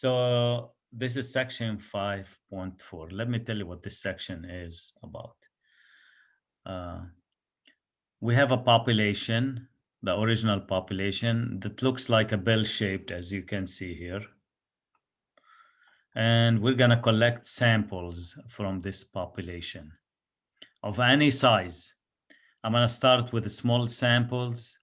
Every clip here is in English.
So this is section 5.4. Let me tell you what this section is about. We have a population, the original population, that looks like a bell-shaped, as you can see here. And we're gonna collect samples from this population of any size. I'm gonna start with the small samples,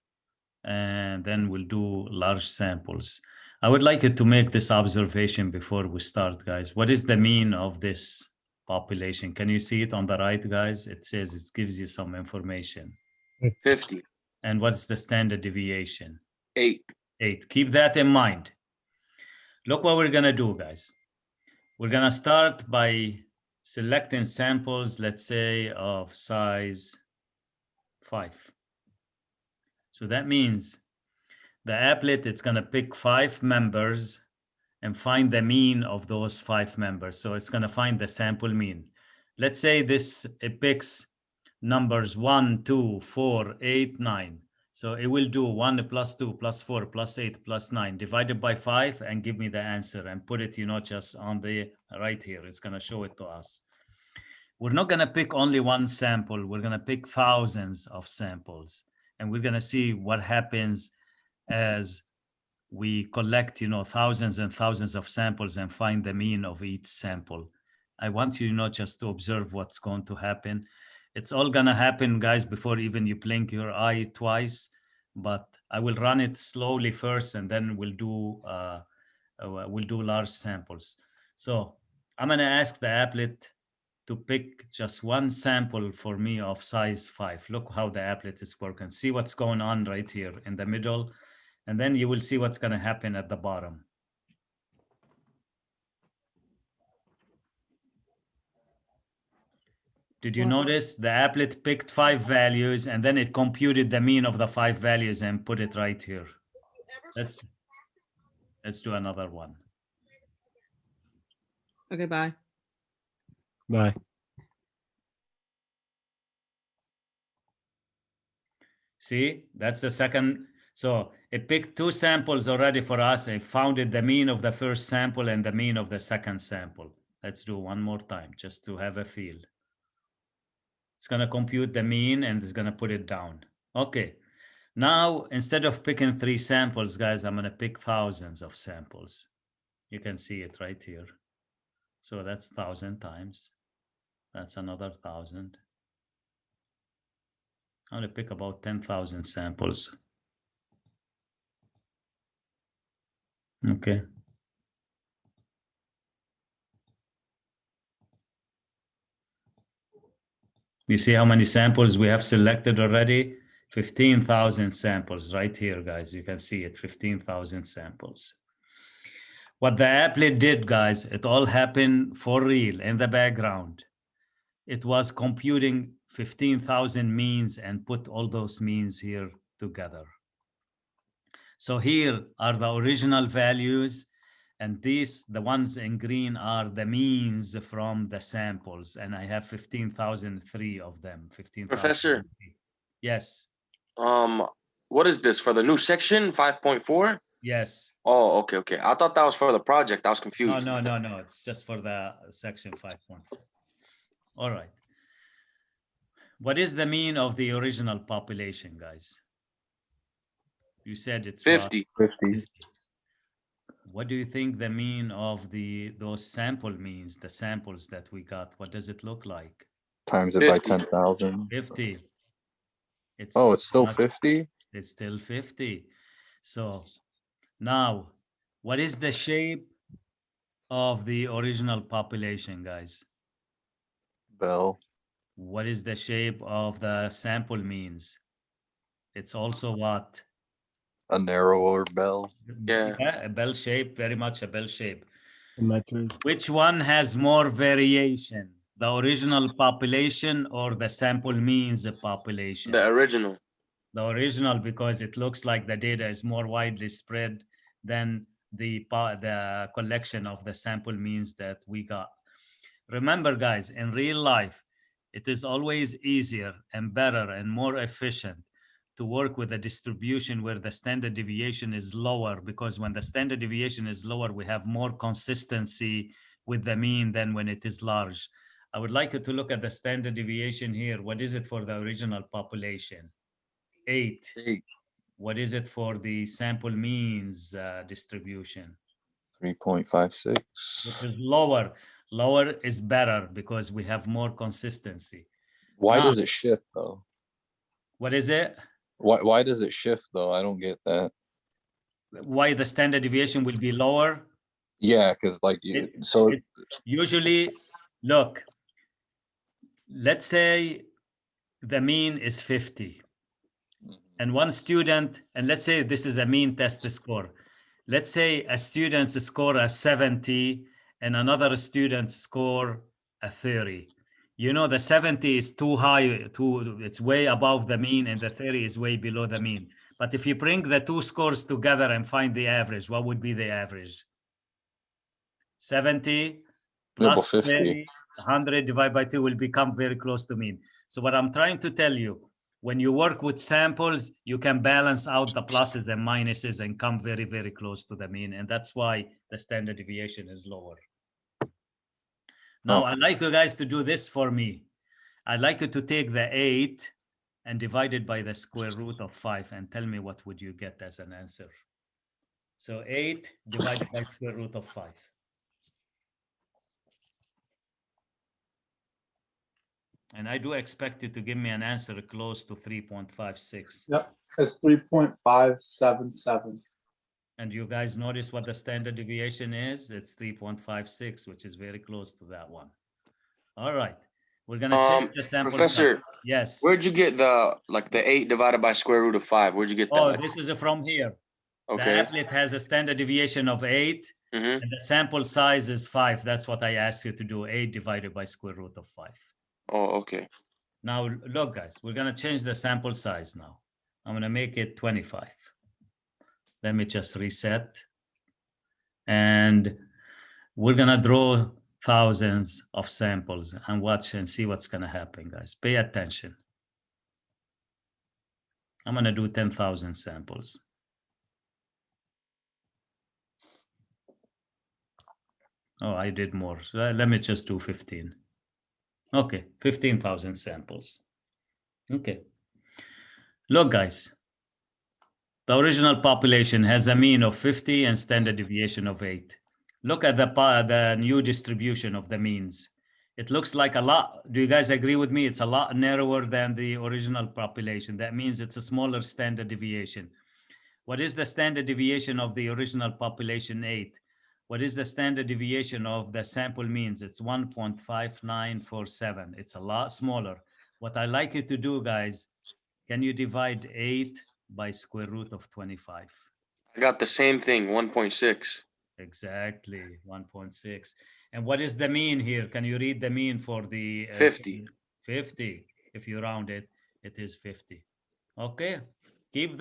and then we'll do large samples. I would like you to make this observation before we start, guys. What is the mean of this population? Can you see it on the right, guys? It says, it gives you some information. 50. And what's the standard deviation? 8. 8. Keep that in mind. Look what we're gonna do, guys. We're gonna start by selecting samples, let's say of size 5. So that means the applet, it's gonna pick 5 members and find the mean of those 5 members. So it's gonna find the sample mean. Let's say it picks numbers 1, 2, 4, 8, 9. So it will do 1 plus 2 plus 4 plus 8 plus 9 divided by 5 and give me the answer and put it, just on the right here. It's gonna show it to us. We're not gonna pick only one sample. We're gonna pick thousands of samples. And we're gonna see what happens as we collect, thousands and thousands of samples and find the mean of each sample. I want you not just to observe what's going to happen. It's all gonna happen, guys, before even you blink your eye twice. But I will run it slowly first, and then we'll do large samples. So I'm gonna ask the applet to pick just one sample for me of size 5. Look how the applet is working. See what's going on right here in the middle. And then you will see what's going to happen at the bottom. Did you notice the applet picked 5 values and then it computed the mean of the 5 values and put it right here? Let's do another one. Okay, bye. Bye. See, that's the second. So it picked 2 samples already for us. It found the mean of the first sample and the mean of the second sample. Let's do one more time just to have a feel. It's going to compute the mean and it's going to put it down. Okay. Now, instead of picking 3 samples, guys, I'm going to pick thousands of samples. You can see it right here. So that's 1,000 times. That's another 1,000. I'm going to pick about 10,000 samples. Okay. You see how many samples we have selected already? 15,000 samples right here, guys. You can see it, 15,000 samples. What the applet did, guys, it all happened for real in the background. It was computing 15,000 means and put all those means here together. So here are the original values, and these, the ones in green, are the means from the samples, and I have 15,003 of them. 15,000. Professor. Yes. What is this for the new section 5.4? Yes. Oh, okay. I thought that was for the project. I was confused. No. It's just for the section 5.4. All right. What is the mean of the original population, guys? You said it's 50. 50. What do you think the mean of those sample means, the samples that we got? What does it look like? Times it 50. by 10,000. 50. It's still 50? It's still 50. So now, what is the shape of the original population, guys? Bell. What is the shape of the sample means? It's also what? A narrower bell. Yeah. A bell shape, very much a bell shape. Symmetric. Which one has more variation? The original population or the sample means population? The original. The original, because it looks like the data is more widely spread than the collection of the sample means that we got. Remember, guys, in real life, it is always easier and better and more efficient to work with a distribution where the standard deviation is lower, because when the standard deviation is lower, we have more consistency with the mean than when it is large. I would like you to look at the standard deviation here. What is it for the original population? 8. 8. What is it for the sample means distribution? 3.56. Which is lower. Lower is better because we have more consistency. Why Now, does it shift though? what is it? Why does it shift though? I don't get that. Why the standard deviation will be lower? Yeah, because like usually, look, let's say the mean is 50 and one student, and let's say this is a mean test score. Let's say a student's score a 70 and another student's score a 30. You know, the 70 is too high, it's way above the mean, and the 30 is way below the mean. But if you bring the two scores together and find the average, what would be the average? 70 plus 30, 100 divided by 2 will become very close to mean. So what I'm trying to tell you, when you work with samples, you can balance out the pluses and minuses and come very, very close to the mean. And that's why the standard deviation is lower. Now, I'd like you guys to do this for me. I'd like you to take the 8 and divide it by the square root of 5 and tell me what would you get as an answer. So 8 divided by square root of 5. And I do expect you to give me an answer close to 3.56. Yep, it's 3.577. And you guys notice what the standard deviation is? It's 3.56, which is very close to that one. All right. We're going to check the sample. Professor, size. Yes. Where'd you get the 8 divided by square root of 5? Where'd you get that? Oh, this is from here. Okay. The applet has a standard deviation of 8, and the sample size is 5. That's what I asked you to do, 8 divided by square root of 5. Oh, okay. Now, look, guys, we're going to change the sample size now. I'm going to make it 25. Let me just reset. And we're going to draw thousands of samples and watch and see what's going to happen, guys. Pay attention. I'm going to do 10,000 samples. Oh, I did more. So let me just do 15. Okay, 15,000 samples. Okay. Look, guys, the original population has a mean of 50 and standard deviation of 8. Look at the new distribution of the means. It looks like a lot. Do you guys agree with me? It's a lot narrower than the original population. That means it's a smaller standard deviation. What is the standard deviation of the original population? 8. What is the standard deviation of the sample means? It's 1.5947. It's a lot smaller. What I like you to do, guys, can you divide 8 by square root of 25? I got the same thing, 1.6. Exactly, 1.6. And what is the mean here? Can you read the mean for the 50? 50. If you round it, it is 50. Okay, keep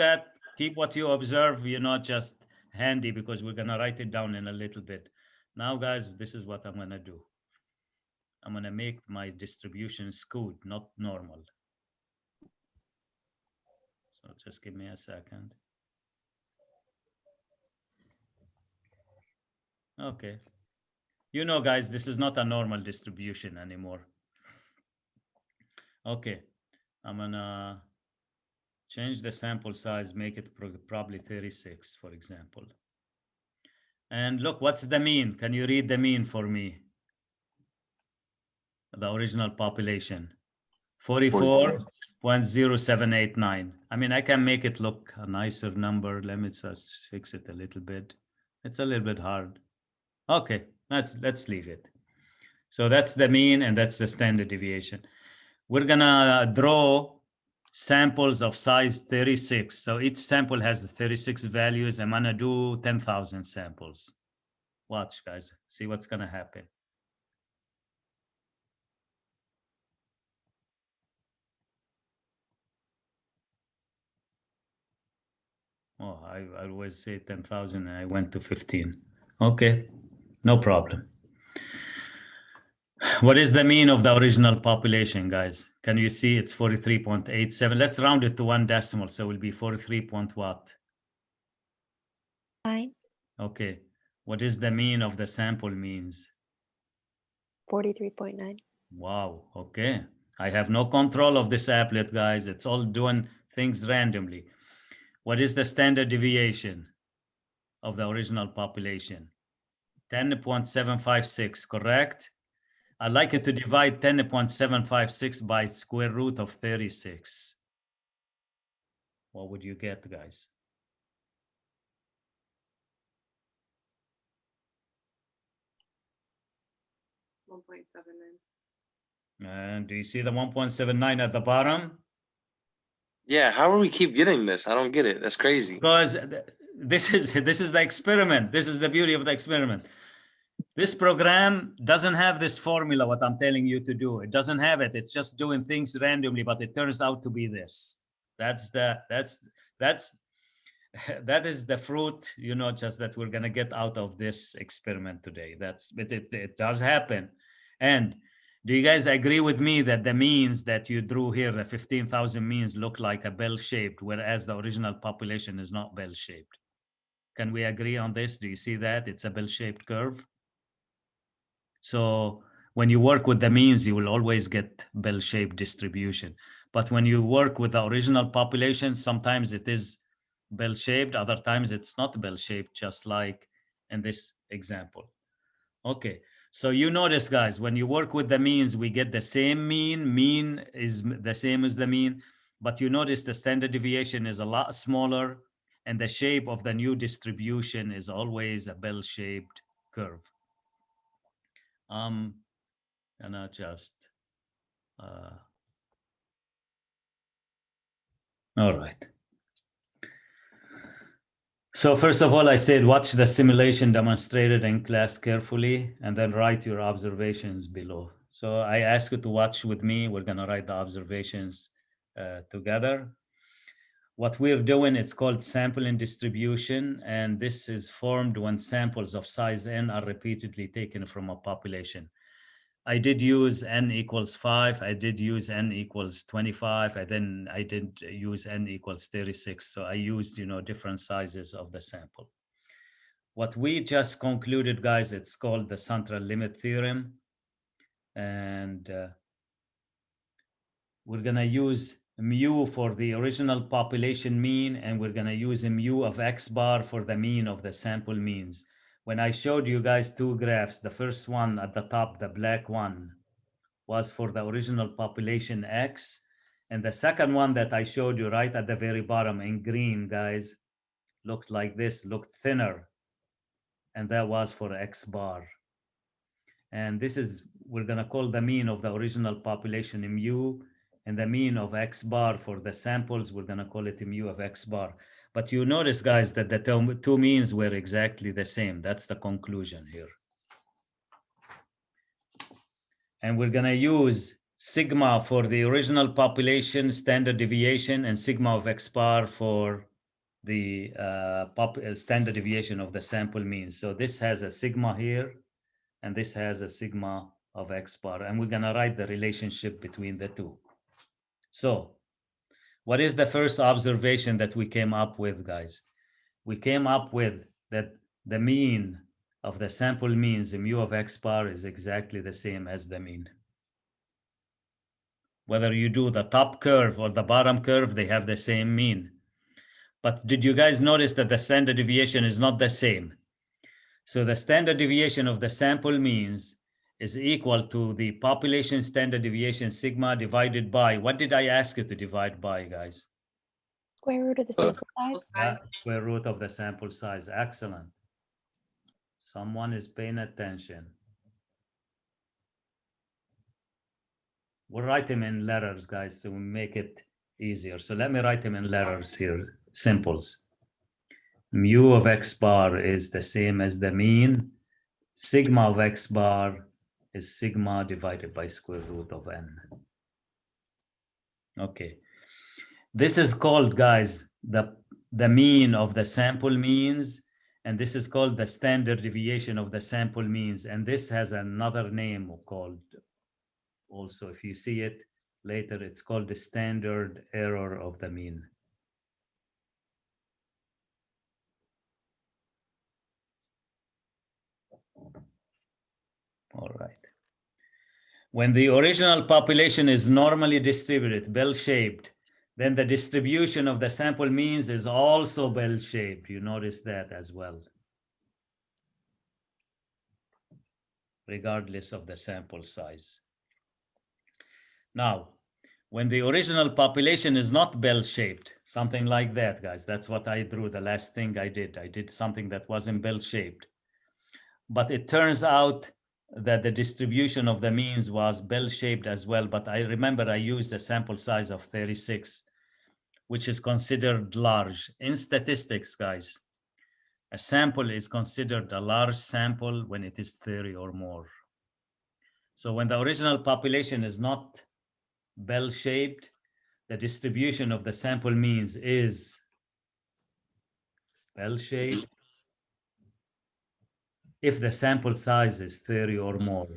what you observe, just handy, because we're going to write it down in a little bit. Now, guys, this is what I'm going to do. I'm going to make my distribution skewed, not normal. So just give me a second. Okay. Guys, this is not a normal distribution anymore. Okay. I'm going to change the sample size, make it probably 36, for example. And look, what's the mean? Can you read the mean for me? The original population, 44.0789. I mean, I can make it look a nicer number. Let me just fix it a little bit. It's a little bit hard. Okay, let's leave it. So that's the mean and that's the standard deviation. We're gonna draw samples of size 36. So each sample has 36 values. I'm gonna do 10,000 samples. Watch, guys, see what's gonna happen. Oh, I always say 10,000 and I went to 15. Okay, no problem. What is the mean of the original population, guys? Can you see it's 43.87? Let's round it to one decimal. So it will be 43 point what? 9, Okay. What is the mean of the sample means? 43.9. Wow. Okay. I have no control of this applet, guys. It's all doing things randomly. What is the standard deviation of the original population? 10.756, correct? I'd like it to divide 10.756 by square root of 36. What would you get, guys? 1.79. And do you see the 1.79 at the bottom? Yeah, how do we keep getting this? I don't get it. That's crazy. Because this is the experiment. This is the beauty of the experiment. This program doesn't have this formula, what I'm telling you to do. It doesn't have it. It's just doing things randomly, but it turns out to be this. That is the fruit, you know, just that we're gonna get out of this experiment today. It does happen. And do you guys agree with me that the means that you drew here, the 15,000 means, look like a bell-shaped, whereas the original population is not bell-shaped? Can we agree on this? Do you see that? It's a bell-shaped curve. So when you work with the means, you will always get bell-shaped distribution. But when you work with the original population, sometimes it is bell-shaped, other times it's not bell-shaped, just like in this example. Okay, so you notice, guys, when you work with the means, we get the same mean. Mean is the same as the mean, but you notice the standard deviation is a lot smaller, and the shape of the new distribution is always a bell-shaped curve. And I just, all right. So first of all, I said, watch the simulation demonstrated in class carefully, and then write your observations below. So I ask you to watch with me. We're gonna write the observations together. What we're doing, it's called sampling distribution, and this is formed when samples of size n are repeatedly taken from a population. I did use n equals 5. I did use n equals 25. I did use n equals 36. So I used, you know, different sizes of the sample. What we just concluded, guys, it's called the central limit theorem. And we're going to use mu for the original population mean, and we're going to use a mu of x bar for the mean of the sample means. When I showed you guys two graphs, the first one at the top, the black one, was for the original population X. And the second one that I showed you right at the very bottom in green, guys, looked like this, looked thinner. And that was for X bar. And this is, we're gonna call the mean of the original population mu, and the mean of X bar for the samples, we're gonna call it mu of X bar. But you notice, guys, that the two means were exactly the same. That's the conclusion here. And we're going to use sigma for the original population standard deviation and sigma of x bar for the standard deviation of the sample mean. So this has a sigma here, and this has a sigma of x bar. And we're going to write the relationship between the two. So what is the first observation that we came up with, guys? We came up with that the mean of the sample means, the mu of x bar, is exactly the same as the mean. Whether you do the top curve or the bottom curve, they have the same mean. But did you guys notice that the standard deviation is not the same? So the standard deviation of the sample means is equal to the population standard deviation sigma divided by, what did I ask you to divide by, guys? Square root of the sample size. Yeah, square root of the sample size. Excellent. Someone is paying attention. We'll write them in letters, guys, so we make it easier. So let me write them in letters here, simples. Mu of x bar is the same as the mean. Sigma of x bar is sigma divided by square root of n. Okay. This is called, guys, the mean of the sample means, and this is called the standard deviation of the sample means. And this has another name called, also, if you see it, Later, it's called the standard error of the mean. All right. When the original population is normally distributed, bell-shaped, then the distribution of the sample means is also bell-shaped. You notice that as well, regardless of the sample size. Now, when the original population is not bell-shaped, something like that, guys, that's what I drew, the last thing I did. I did something that wasn't bell-shaped. But it turns out that the distribution of the means was bell-shaped as well. But I remember I used a sample size of 36, which is considered large. In statistics, guys, a sample is considered a large sample when it is 30 or more. So when the original population is not bell-shaped, the distribution of the sample means is bell-shaped if the sample size is 30 or more.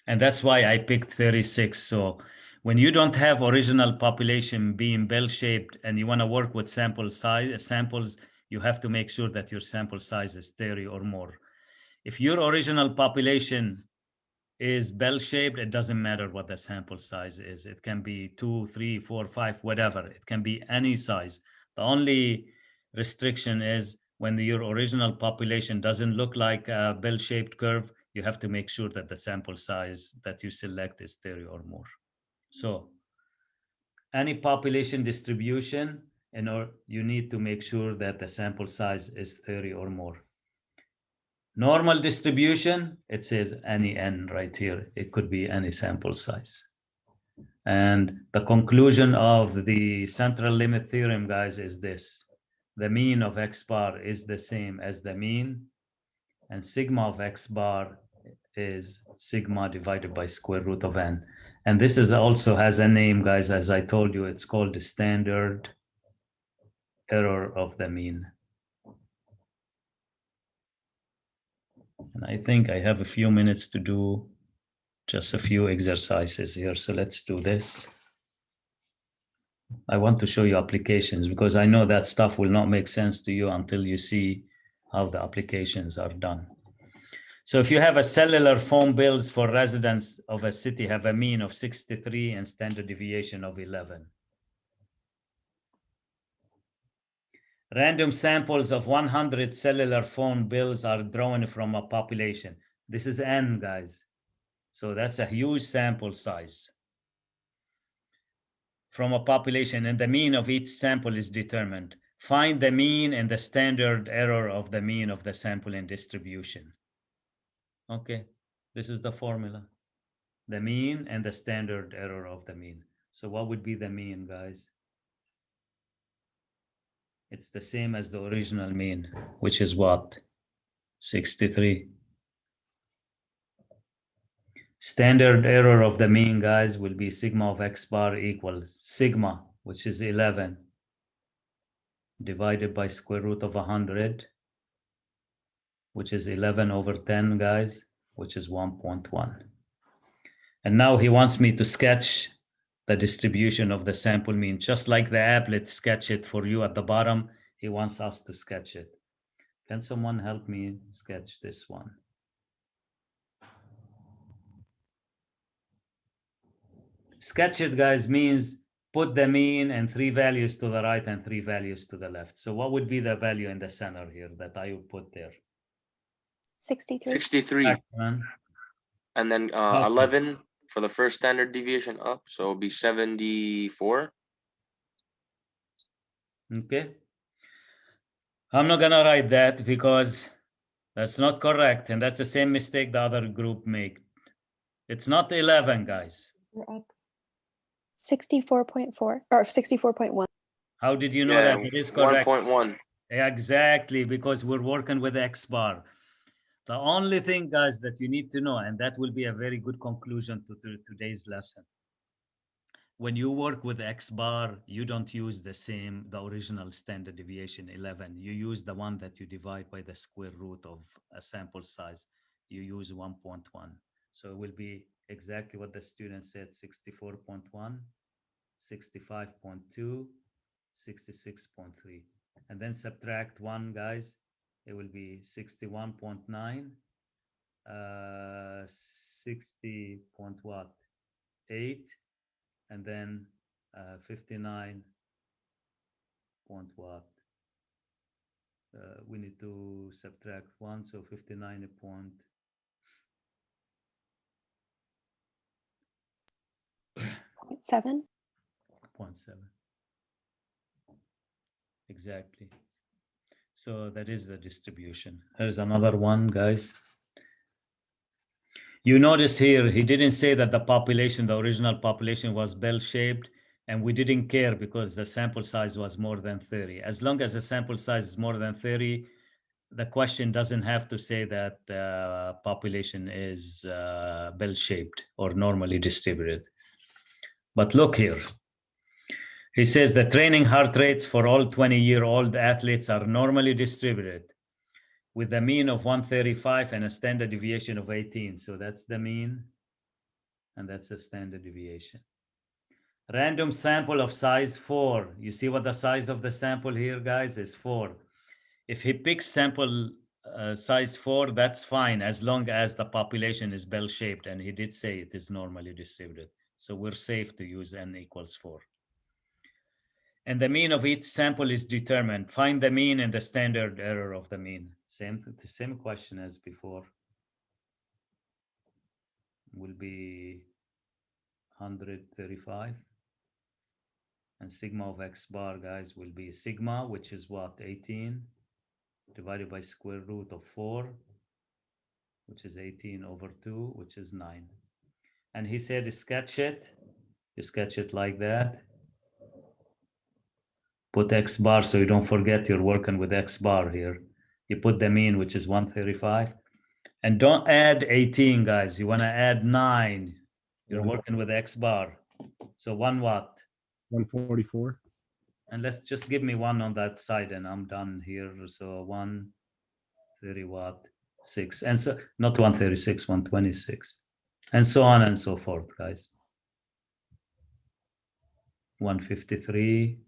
And that's why I picked 36. So when you don't have original population being bell-shaped and you want to work with samples, you have to make sure that your sample size is 30 or more. If your original population is bell-shaped, it doesn't matter what the sample size is. It can be 2, 3, 4, 5, whatever. It can be any size. The only restriction is when your original population doesn't look like a bell-shaped curve, you have to make sure that the sample size that you select is 30 or more. So any population distribution, you need to make sure that the sample size is 30 or more. Normal distribution, it says any n right here. It could be any sample size. And the conclusion of the central limit theorem, guys, is this. The mean of x bar is the same as the mean, and sigma of x bar is sigma divided by square root of n. And this is also has a name, guys, as I told you, it's called the standard error of the mean. And I think I have a few minutes to do just a few exercises here. So let's do this. I want to show you applications because I know that stuff will not make sense to you until you see how the applications are done. So if you have a cellular phone bills for residents of a city have a mean of 63 and standard deviation of 11. Random samples of 100 cellular phone bills are drawn from a population. This is n, guys. So that's a huge sample size from a population, and the mean of each sample is determined. Find the mean and the standard error of the mean of the sampling distribution. Okay, this is the formula. The mean and the standard error of the mean. So what would be the mean, guys? It's the same as the original mean, which is what? 63. Standard error of the mean, guys, will be sigma of x bar equals sigma, which is 11, divided by square root of 100, which is 11 over 10, guys, which is 1.1. And now he wants me to sketch the distribution of the sample mean, just like the applet sketch it for you at the bottom. He wants us to sketch it. Can someone help me sketch this one? Sketch it, guys, means put the mean and 3 values to the right and 3 values to the left. So what would be the value in the center here that I would put there? 63. 63. Excellent. And then Okay. 11 for the first standard deviation up. So it'll be 74. Okay. I'm not gonna write that because that's not correct. And that's the same mistake the other group made. It's not 11, guys. We're up. 64.4 or 64.1. How did you know that? It is correct. 1.1. Exactly, because we're working with X bar. The only thing, guys, that you need to know, and that will be a very good conclusion to today's lesson. When you work with X bar, you don't use the original standard deviation 11. You use the one that you divide by the square root of a sample size. You use 1.1. So it will be exactly what the student said, 64.1, 65.2, 66.3. And then subtract 1, guys. It will be 61.9, 60.8, and then 59 point what? We need to subtract 1, so 59 point. 7. 0.7. Exactly. So that is the distribution. Here's another one, guys. You notice here, he didn't say that the population, the original population was bell-shaped, and we didn't care because the sample size was more than 30. As long as the sample size is more than 30, the question doesn't have to say that the population is bell-shaped or normally distributed. But look here. He says the training heart rates for all 20-year-old athletes are normally distributed with a mean of 135 and a standard deviation of 18. So that's the mean, and that's the standard deviation. Random sample of size 4. You see what the size of the sample here, guys, is 4. If he picks sample size 4, that's fine, as long as the population is bell-shaped, and he did say it is normally distributed. So we're safe to use n equals 4. And the mean of each sample is determined. Find the mean and the standard error of the mean. The same question as before. Will be 135. And sigma of x bar, guys, will be sigma, which is what? 18 divided by square root of 4, which is 18 over 2, which is 9. And he said sketch it. You sketch it like that. Put x bar so you don't forget you're working with x bar here. You put the mean, which is 135. And don't add 18, guys. You want to add 9. You're working with x bar. So 1 what? 144. And let's just give me 1 on that side and I'm done here. So 130 what? 6. And so not 136, 126. And so on and so forth, guys. 153,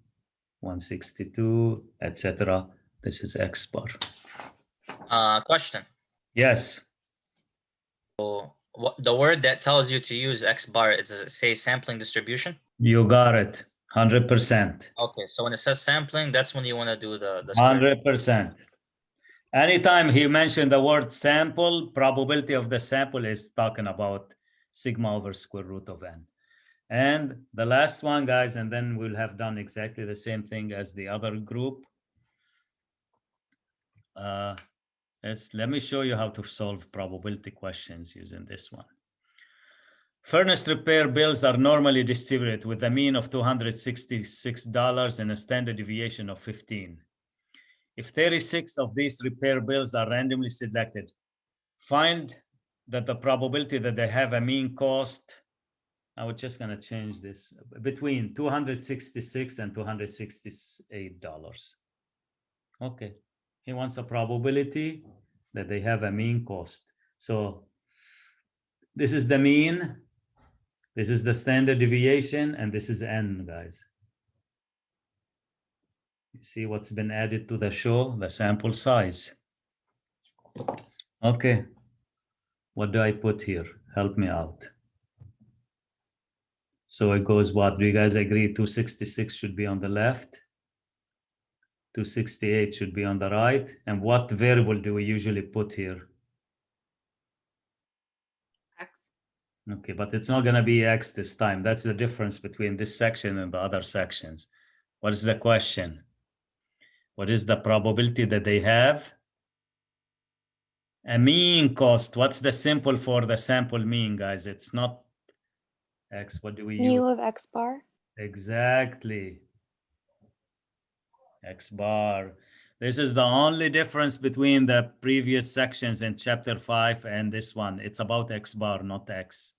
162, etc. This is x bar. Question. Yes. What the word that tells you to use x bar, does it say sampling distribution? You got it. 100%. Okay, so when it says sampling, that's when you want to do the square. 100%. Anytime he mentioned the word sample, probability of the sample is talking about sigma over square root of n. And the last one, guys, and then we'll have done exactly the same thing as the other group. Let me show you how to solve probability questions using this one. Furnace repair bills are normally distributed with a mean of $266 and a standard deviation of 15. If 36 of these repair bills are randomly selected, find that the probability that they have a mean cost, I was just going to change this, between $266 and $268. Okay, he wants a probability that they have a mean cost. So this is the mean, this is the standard deviation, and this is n, guys. You see what's been added to the show? The sample size. Okay, what do I put here? Help me out. So it goes what? Do you guys agree 266 should be on the left? 268 should be on the right. And what variable do we usually put here? X. Okay, but it's not going to be x this time. That's the difference between this section and the other sections. What is the question? What is the probability that they have a mean cost? What's the symbol for the sample mean, guys? It's not x. What do we use? Mu of x bar. Exactly. X bar. This is the only difference between the previous sections in chapter 5 and this one. It's about x bar, not x.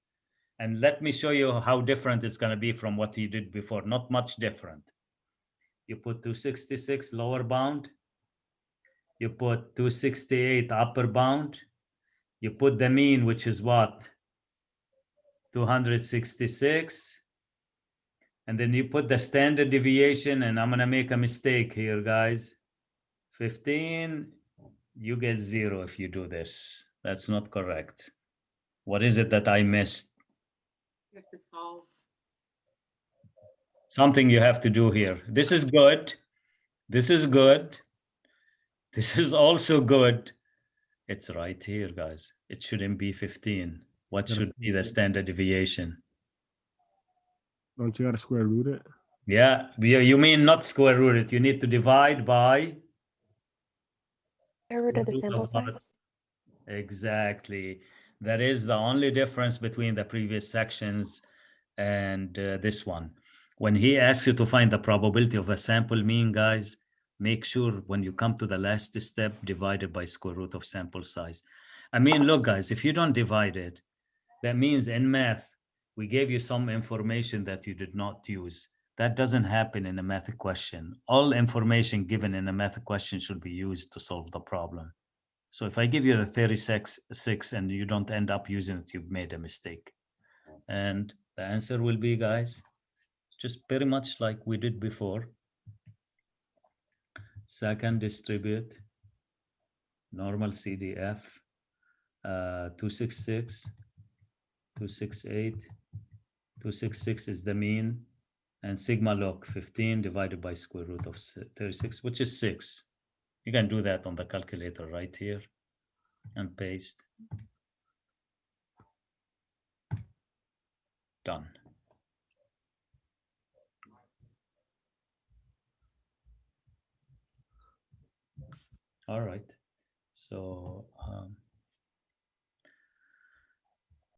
And let me show you how different it's going to be from what you did before. Not much different. You put 266 lower bound. You put 268 upper bound. You put the mean, which is what? 266. And then you put the standard deviation, and I'm going to make a mistake here, guys. 15, you get 0 if you do this. That's not correct. What is it that I missed? You have to solve. Something you have to do here. This is good. This is good. This is also good. It's right here, guys. It shouldn't be 15. What should be the standard deviation? Don't you gotta square root it? Yeah, you mean not square root it. You need to divide by Square root of the Square root sample of what? size. Exactly. That is the only difference between the previous sections and this one. When he asks you to find the probability of a sample mean, guys, make sure when you come to the last step, divide it by square root of sample size. I mean, look, guys, if you don't divide it, that means in math, we gave you some information that you did not use. That doesn't happen in a math question. All information given in a math question should be used to solve the problem. So if I give you the 36 and you don't end up using it, you've made a mistake. And the answer will be, guys, just pretty much like we did before. Second distribute, normal CDF, 266, 268, 266 is the mean, and sigma log 15 divided by square root of 36, which is 6. You can do that on the calculator right here and paste. Done. All right. So